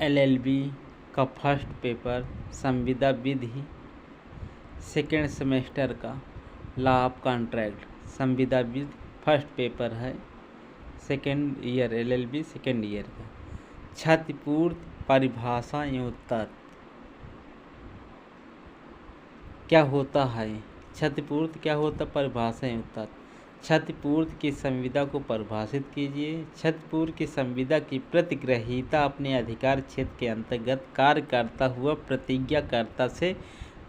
LLB का first paper संविदा विधि, second semester का लॉ ऑफ कॉन्ट्रैक्ट संविदा विधि फर्स्ट पेपर है, second year LLB second year का। क्षतिपूर्ति परिभाषा एवं तत्व क्या होता है? क्षतिपूर्ति क्या होता है? परिभाषा एवं तत्व। क्षतिपूर्ति की संविदा को परिभाषित कीजिए। क्षतिपूर्ति की संविदा की प्रतिग्रहीता अपने अधिकार क्षेत्र के अंतर्गत कार्य करता हुआ प्रतिज्ञाकर्ता से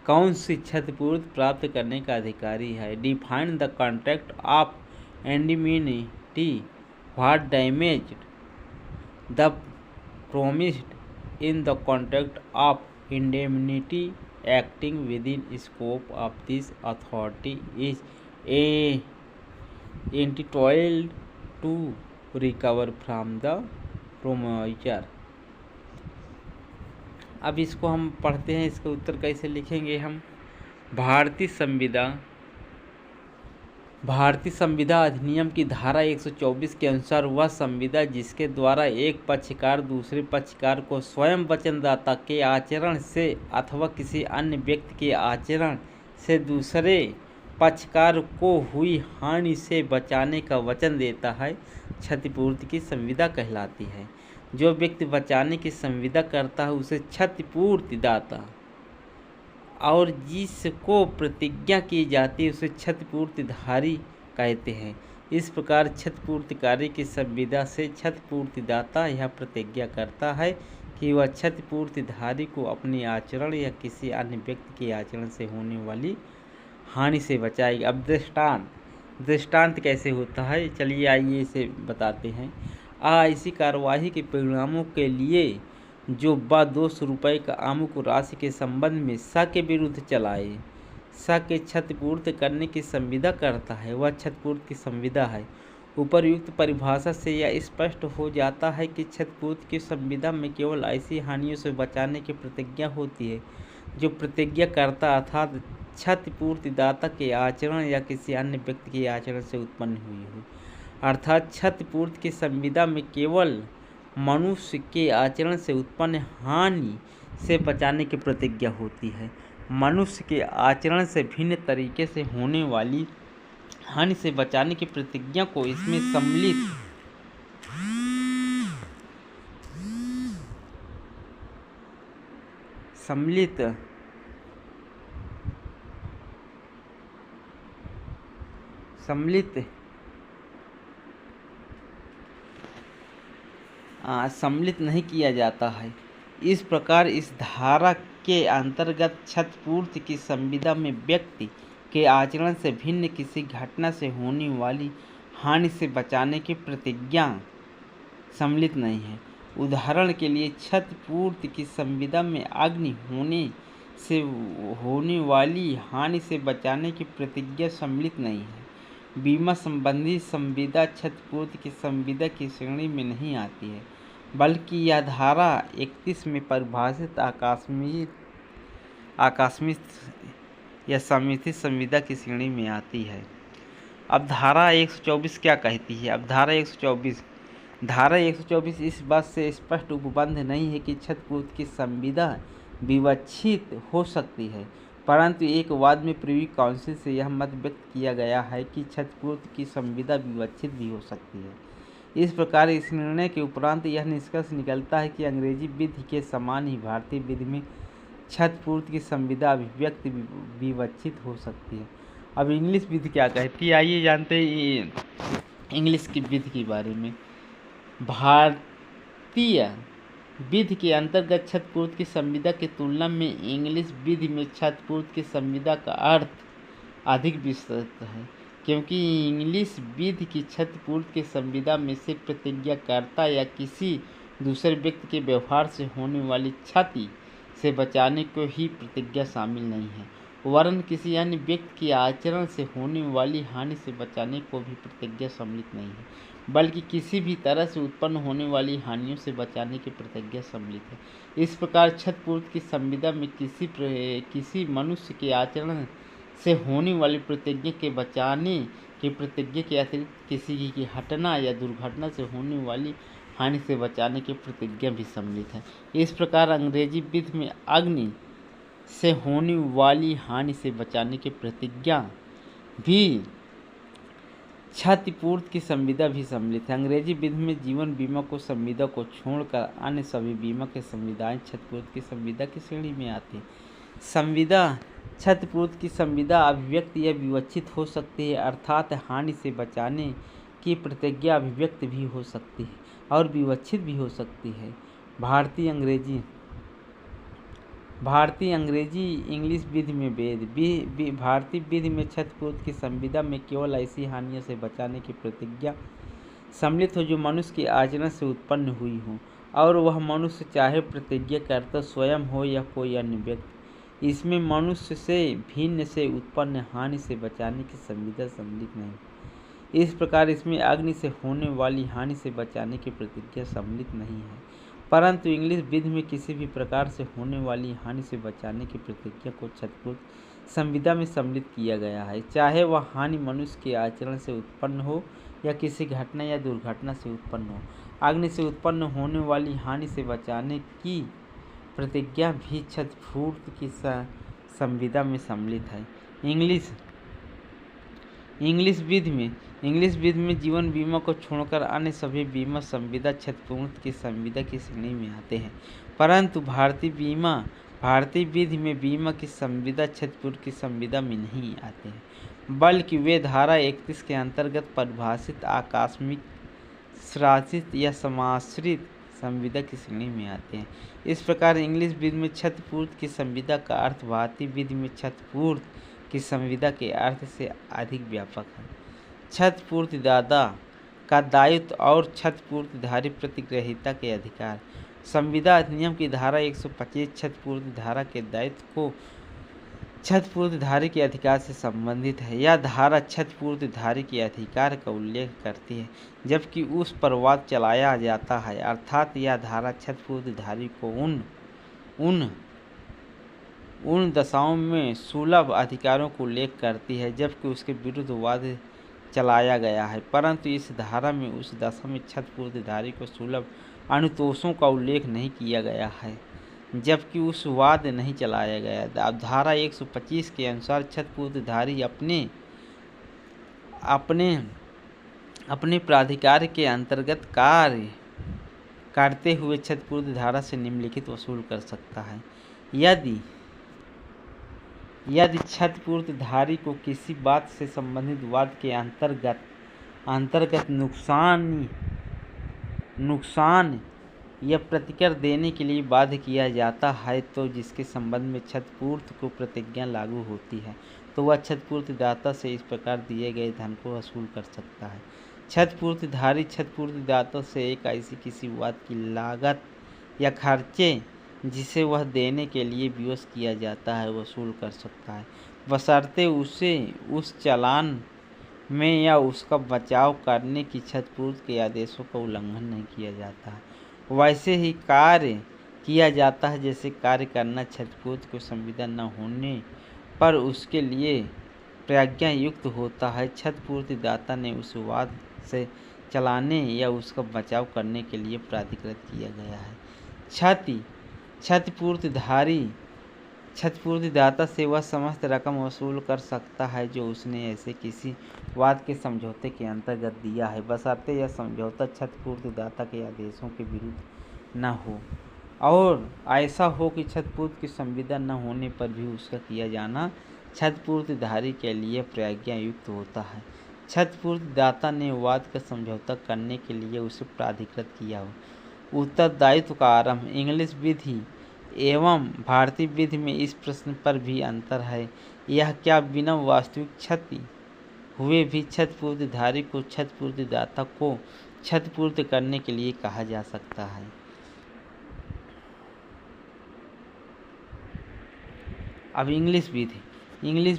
कौन सी क्षतिपूर्ति प्राप्त करने का अधिकारी है? Define the contract of indemnity what damage the promised in the contract of indemnity acting within scope of this authority is entitled to recover from the promoter। अब इसको हम पढ़ते हैं, इसका उत्तर कैसे लिखेंगे हम। भारतीय संविदा अधिनियम की धारा 124 के अनुसार वह संविदा जिसके द्वारा एक पक्षकार दूसरे पक्षकार को स्वयं वचनदाता के आचरण से अथवा किसी अन्य व्यक्ति के आचरण से दूसरे पक्षकार को हुई हानि से बचाने का वचन देता है, क्षतिपूर्ति की संविदा कहलाती है। जो व्यक्ति बचाने की संविदा करता है उसे क्षतिपूर्ति दाता, और जिसको प्रतिज्ञा की जाती है उसे क्षतिपूर्तिधारी कहते हैं। इस प्रकार क्षतिपूर्तिकारी की संविदा से क्षतिपूर्तिदाता यह प्रतिज्ञा करता है कि वह क्षतिपूर्तिधारी को अपने आचरण या किसी अन्य व्यक्ति के आचरण से होने वाली हानि से बचाएगी। अब दृष्टांत कैसे होता है, चलिए आइए इसे बताते हैं। ऐसी कार्यवाही के परिणामों के लिए जो बदोष रुपये का अमुक राशि के संबंध में स के विरुद्ध चलाए, स के क्षतिपूर्ति करने की संविदा करता है, वह क्षतिपूर्ति की संविदा है। उपरयुक्त परिभाषा से यह स्पष्ट हो जाता है कि क्षतिपूर्ति की संविदा में केवल ऐसी हानियों से बचाने की प्रतिज्ञा होती है जो प्रतिज्ञा करता अर्थात क्षतिपूर्तिदाता के आचरण या किसी अन्य व्यक्ति के आचरण से उत्पन्न हुई हो। अर्थात क्षतिपूर्ति की संविदा में केवल मनुष्य के आचरण से उत्पन्न हानि से बचाने की प्रतिज्ञा होती है। मनुष्य के आचरण से भिन्न तरीके से होने वाली हानि से बचाने की प्रतिज्ञा को इसमें सम्मिलित नहीं किया जाता है। इस प्रकार इस धारा के अंतर्गत क्षतिपूर्ति की संविदा में व्यक्ति के आचरण से भिन्न किसी घटना से होने वाली हानि से बचाने की प्रतिज्ञा सम्मिलित नहीं है। उदाहरण के लिए क्षतिपूर्ति की संविदा में अग्नि होने से होने वाली हानि से बचाने की प्रतिज्ञा सम्मिलित नहीं है। बीमा संबंधी संविदा क्षतिपूर्ति की संविदा की श्रेणी में नहीं आती है, बल्कि यह धारा 31 में परिभाषित आकस्मिक या समिति संविदा की श्रेणी में आती है। अब धारा 124 क्या कहती है? अब धारा 124 इस बात से स्पष्ट उपबंध नहीं है कि क्षतिपूर्ति की संविदा विवक्षित हो सकती है, परंतु एक वाद में प्रिवी काउंसिल से यह मत व्यक्त किया गया है कि क्षतिपूर्ति की संविदा विवक्षित भी हो सकती है। इस प्रकार इस निर्णय के उपरांत यह निष्कर्ष निकलता है कि अंग्रेजी विधि के समान ही भारतीय विधि में क्षतिपूर्ति की संविदा अभिव्यक्ति विवक्षित हो सकती है। अब इंग्लिश विधि क्या कहती है, आइए जानते हैं इंग्लिश की विधि के बारे में। भारतीय विधि के अंतर्गत क्षतिपूर्ति की संविदा की तुलना में इंग्लिश विधि में क्षतिपूर्ति की संविदा का अर्थ अधिक विस्तृत है, क्योंकि इंग्लिश विधि की क्षतिपूर्ति की संविदा में से प्रतिज्ञाकर्ता या किसी दूसरे व्यक्ति के व्यवहार से होने वाली क्षति से बचाने को ही प्रतिज्ञा शामिल नहीं है, वरन किसी अन्य व्यक्ति के आचरण से होने वाली हानि से बचाने को भी प्रतिज्ञा सम्मिलित नहीं है, बल्कि किसी भी तरह से उत्पन्न होने वाली हानियों से बचाने की प्रतिज्ञा सम्मिलित है। इस प्रकार क्षतिपूर्ति की संविदा में किसी मनुष्य के आचरण से होने वाली प्रतिज्ञा के बचाने की प्रतिज्ञा के अतिरिक्त किसी की घटना या दुर्घटना से होने वाली हानि से बचाने की प्रतिज्ञा भी सम्मिलित है। इस प्रकार अंग्रेजी विधि में अग्नि से होने वाली हानि से बचाने की प्रतिज्ञा भी क्षतिपूर्ति की संविदा भी सम्मिलित है। अंग्रेजी विधि में जीवन बीमा को संविदा को छोड़कर अन्य सभी बीमा के संविदाएं क्षतिपूर्ति की संविदा की श्रेणी में आती है। संविदा क्षतिपूर्ति की संविदा अभिव्यक्त या विवक्षित हो सकती है, अर्थात हानि से बचाने की प्रतिज्ञा अभिव्यक्त भी हो सकती है और विवक्षित भी हो सकती है। भारतीय अंग्रेजी इंग्लिश विधि में भारतीय विधि में क्षतिपूर्ति की संविदा में केवल ऐसी हानियों से बचाने की प्रतिज्ञा सम्मिलित हो जो मनुष्य के आचरण से उत्पन्न हुई हो और वह मनुष्य चाहे प्रतिज्ञा करता स्वयं हो या कोई अन्य व्यक्ति। इसमें मनुष्य से भिन्न से उत्पन्न हानि से बचाने की संविदा सम्मिलित नहीं। इस प्रकार इसमें अग्नि से होने वाली हानि से बचाने की प्रतिज्ञा सम्मिलित नहीं है, परंतु इंग्लिश विधि में किसी भी प्रकार से होने वाली हानि से बचाने की प्रतिज्ञा को क्षतिपूर्ति संविदा में सम्मिलित किया गया है, चाहे वह हानि मनुष्य के आचरण से उत्पन्न हो या किसी घटना या दुर्घटना से उत्पन्न हो। अग्नि से उत्पन्न होने वाली हानि से बचाने की प्रतिज्ञा भी क्षतिपूर्ति की संविदा में सम्मिलित है। इंग्लिश विधि में जीवन बीमा को छोड़कर अन्य सभी बीमा संविदा क्षतिपूर्ति की संविदा की श्रेणी में आते हैं, परंतु भारतीय विधि में बीमा की संविदा क्षतिपूर्ति की संविदा में नहीं आते हैं, बल्कि वे धारा 31 के अंतर्गत परिभाषित आकस्मिक, शासित या समाश्रित संविदा की श्रेणी में आते हैं। इस प्रकार इंग्लिश विधि में क्षतिपूर्ति की संविदा का अर्थ भारतीय विधि में क्षतिपूर्ति की संविदा के अर्थ से अधिक व्यापक है। क्षतिपूर्तिदाता का दायित्व और क्षतिपूर्तिधारी प्रतिग्रहीता के अधिकार। संविदा अधिनियम की धारा 125 क्षतिपूर्ति धारा के दायित्व को क्षतिपूर्तिधारी के अधिकार से संबंधित है। यह धारा क्षतिपूर्तिधारी के अधिकार का उल्लेख करती है जबकि उस पर वाद चलाया जाता है, अर्थात यह धारा क्षतिपूर्तिधारी को उन दशाओं में सुलभ अधिकारों को उल्लेख करती है जबकि उसके विरुद्ध वाद चलाया गया है, परंतु इस धारा में उस दशा में क्षतिपूर्तिधारी को सुलभ अनुतोषों का उल्लेख नहीं किया गया है जबकि उस वाद नहीं चलाया गया। अब धारा 125 के अनुसार क्षतिपूर्तिधारी अपने प्राधिकार के अंतर्गत कार्य करते हुए क्षतिपूर्ति धारा से निम्नलिखित वसूल कर सकता है। यदि क्षतिपूर्तिधारी को किसी बात से संबंधित वाद के अंतर्गत नुकसान या प्रतिकर देने के लिए बाध्य किया जाता है तो जिसके संबंध में क्षतिपूर्ति को प्रतिज्ञा लागू होती है तो वह क्षतिपूर्तिदाता से इस प्रकार दिए गए धन को वसूल कर सकता है। क्षतिपूर्तिधारी क्षतिपूर्तिदाता से एक ऐसी किसी वाद की लागत या खर्चे जिसे वह देने के लिए विवश किया जाता है वसूल कर सकता है, बशर्ते उसे उस चालान में या उसका बचाव करने की क्षतिपूर्ति के आदेशों का उल्लंघन नहीं किया जाता है। वैसे ही कार्य किया जाता है जैसे कार्य करना क्षतिपूर्ति को संविदा न होने पर उसके लिए प्रज्ञा युक्त होता है। क्षतिपूर्तिदाता ने उस वाद से चलाने या उसका बचाव करने के लिए प्राधिकृत किया गया है। क्षतिपूर्तिदाता से वह समस्त रकम वसूल कर सकता है जो उसने ऐसे किसी वाद के समझौते के अंतर्गत दिया है, बशर्ते यह समझौता क्षतिपूर्तिदाता के आदेशों के विरुद्ध न हो और ऐसा हो कि क्षतिपूर्ति की संविदा न होने पर भी उसका किया जाना क्षतिपूर्तिधारी के लिए प्रज्ञा युक्त होता है। क्षतिपूर्तिदाता ने वाद का समझौता करने के लिए उसे प्राधिकृत किया हो। उत्तरदायित्व का आरंभ। इंग्लिश विधि एवं भारतीय विधि में इस प्रश्न पर भी अंतर है, यह क्या बिना वास्तविक क्षति हुए भी क्षतिपूर्तिधारी को क्षतिपूर्तिदाता को क्षतिपूर्ति करने के लिए कहा जा सकता है। अब इंग्लिश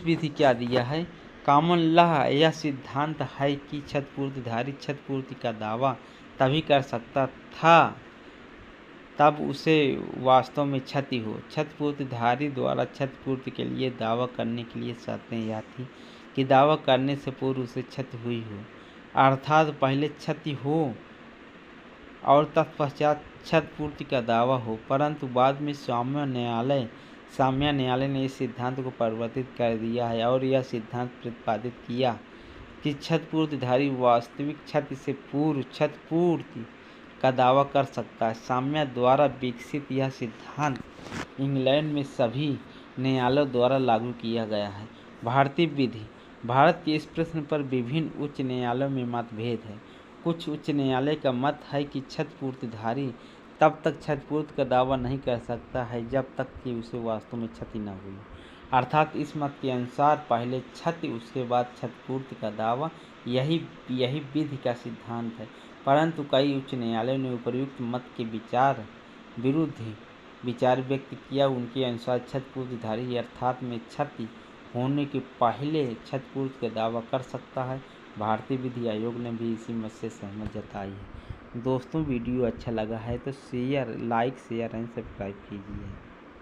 विधि क्या दिया है। कॉमन लॉ यह सिद्धांत है कि क्षतिपूर्तिधारी क्षतिपूर्ति का दावा तभी कर सकता था तब उसे वास्तव में क्षति हो। क्षतिपूर्तिधारी द्वारा क्षतिपूर्ति के लिए दावा करने के लिए शर्तें यह थी कि दावा करने से पूर्व उसे क्षति हुई हो, अर्थात पहले क्षति हो और तत्पश्चात क्षतिपूर्ति का दावा हो, परंतु बाद में साम्य न्यायालय ने इस सिद्धांत को परिवर्तित कर दिया है और यह सिद्धांत प्रतिपादित किया कि क्षतिपूर्तिधारी वास्तविक क्षति से पूर्व क्षतिपूर्ति का दावा कर सकता है। साम्य द्वारा विकसित यह सिद्धांत इंग्लैंड में सभी न्यायालयों द्वारा लागू किया गया है। भारतीय विधि। भारत के इस प्रश्न पर विभिन्न उच्च न्यायालयों में मतभेद है। कुछ उच्च न्यायालय का मत है कि क्षतिपूर्तिधारी तब तक क्षतिपूर्ति का दावा नहीं कर सकता है जब तक कि उसे वास्तव में क्षति न हुई, अर्थात इस मत के अनुसार पहले क्षति उसके बाद क्षतिपूर्ति का दावा, यही विधि का सिद्धांत है। परंतु कई उच्च न्यायालयों ने उपर्युक्त मत के विरुद्ध विचार व्यक्त किया। उनके अनुसार क्षतिपूर्तिधारी अर्थात में क्षति होने के पहले क्षतिपूर्ति का दावा कर सकता है। भारतीय विधि आयोग ने भी इसी मत से सहमत जताई है। दोस्तों, वीडियो अच्छा लगा है तो लाइक शेयर एंड सब्सक्राइब कीजिए।